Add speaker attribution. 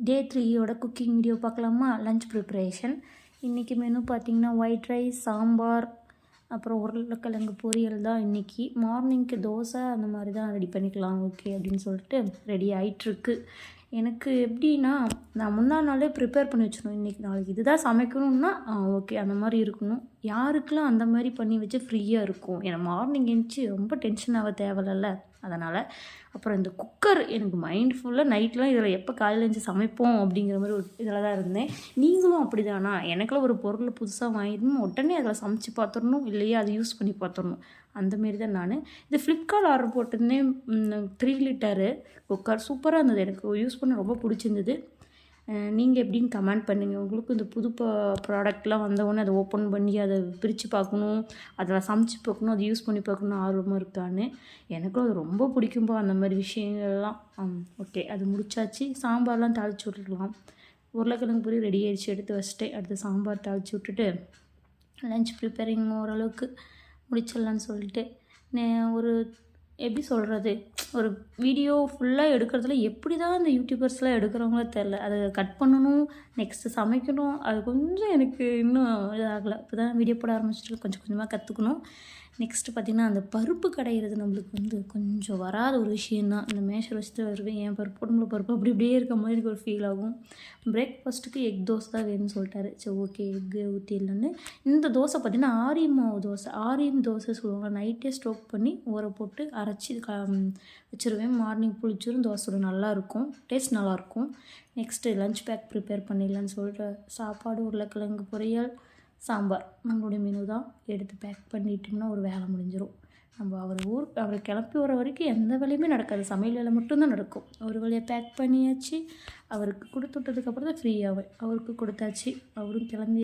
Speaker 1: டே 3யோட cooking video பார்க்கலாமா? Lunch preparation. இன்றைக்கி menu பார்த்திங்கன்னா ஒயிட் ரைஸ், சாம்பார், அப்புறம் உருளைக்கிழங்கு பொரியல் தான் இன்றைக்கி. மார்னிங்க்கு தோசை அந்த மாதிரி தான் ரெடி பண்ணிக்கலாம் ஓகே அப்படின்னு சொல்லிட்டு ரெடி ஆகிட்டுருக்கு. எனக்கு எப்படின்னா, நான் முந்தா நாளே ப்ரிப்பேர் பண்ணி வச்சிடணும். இன்றைக்கி நாளைக்கு இதுதான் சமைக்கணும்னா ஓகே அந்த மாதிரி இருக்கணும். யாருக்கெல்லாம் அந்த மாதிரி பண்ணி வச்சு ஃப்ரீயாக இருக்கும்? ஏன்னா மார்னிங் எழுந்துச்சி ரொம்ப டென்ஷன் ஆக தேவையில்ல. அதனால் அப்புறம் இந்த குக்கர் எனக்கு மைண்ட் ஃபுல்லாக நைட்லாம் இதில் எப்போ காலையில் எழுந்து சமைப்போம் அப்படிங்கிற மாதிரி ஒரு இதில் தான் இருந்தேன். நீங்களும் அப்படி தானா? எனக்குலாம் ஒரு பொருள் புதுசாக வாங்கிடணும், உடனே அதில் சமைச்சு பார்த்துடணும், இல்லையா அதை யூஸ் பண்ணி பார்த்துடணும். அந்தமாரி தான் நான் இது ஃப்ளிப்கார்ட் ஆர்டர் போட்டிருந்தேன். 3 லிட்டரு குக்கர் சூப்பராக இருந்தது, எனக்கு யூஸ் பண்ண ரொம்ப பிடிச்சிருந்தது. நீங்கள் எப்படின்னு கமெண்ட் பண்ணுங்கள். உங்களுக்கு இந்த புது ப்ராடக்ட்லாம் வந்தவுடனே அதை ஓப்பன் பண்ணி அதை பிரித்து பார்க்கணும், அதில் சமைச்சு பார்க்கணும், அதை யூஸ் பண்ணி பார்க்கணும் ஆர்வமாக இருக்கான்னு. எனக்கும் அது ரொம்ப பிடிக்கும்பா அந்த மாதிரி விஷயங்கள்லாம். ஓகே, அது முடிச்சாச்சு. சாம்பார்லாம் தாளித்து விட்டுக்கலாம். உருளைக்கிழங்கு பொரி ரெடி ஆகிடுச்சு, எடுத்து வச்சுட்டேன். அடுத்து சாம்பார் தாளித்து விட்டுட்டு லஞ்ச் ப்ரிப்பேரிங் ஓரளவுக்கு முடிச்சிடலான்னு சொல்லிட்டு ஒரு எப்படி சொல்கிறது, ஒரு வீடியோ ஃபுல்லாக எடுக்கிறதுல எப்படி தான் இந்த யூடியூபர்ஸ்லாம் எடுக்கிறவங்களே தெரில. அதை கட் பண்ணணும், நெக்ஸ்ட்டு சமைக்கணும், அது கொஞ்சம் எனக்கு இன்னும் இதாகலை. இப்போ தான் வீடியோ போட ஆரம்பிச்சிட்டு கொஞ்சம் கொஞ்சமாக கற்றுக்கணும். நெக்ஸ்ட்டு பார்த்திங்கன்னா, அந்த பருப்பு கடையிறது நம்மளுக்கு கொஞ்சம் வராத ஒரு விஷயந்தான். இந்த மேஷர் வச்சுட்டு வருவேன், என் பருப்பு உடம்புல பருப்பு அப்படி இப்படியே இருக்க மாதிரி எனக்கு ஒரு ஃபீல் ஆகும். பிரேக்ஃபாஸ்ட்டுக்கு எக் தோசை தான் வேணும்னு சொல்லிட்டாரு. சரி ஓகே, எக்கு ஊற்றிடலான்னு. இந்த தோசை பார்த்திங்கன்னா ஆரி மாவு தோசை, ஆரியம் தோசை சொல்லுவாங்க. நைட்டே ஸ்டோக் பண்ணி ஊற போட்டு அரைச்சி வச்சுருவேன். மார்னிங் புளிச்சிரும், தோசை நல்லாயிருக்கும், டேஸ்ட் நல்லாயிருக்கும். நெக்ஸ்ட்டு லஞ்ச் பேக் ப்ரிப்பேர் பண்ணிடலான்னு சொல்லிட்டு சாப்பாடு, உருளைக்கிழங்கு பொரியல், சாம்பார் நம்மளுடைய மெனு தான். எடுத்து பேக் பண்ணிட்டோம்னா ஒரு வேலை முடிஞ்சிடும். நம்ம அவரை கிளப்பி வர வரைக்கும் எந்த வேலையுமே நடக்காது, சமையல் வேலை மட்டும்தான் நடக்கும். ஒரு வேலையை பேக் பண்ணியாச்சு, அவருக்கு கொடுத்து விட்டதுக்கப்புறம் தான் ஃப்ரீ ஆவேன். அவருக்கு கொடுத்தாச்சு, அவரும் கிளம்பி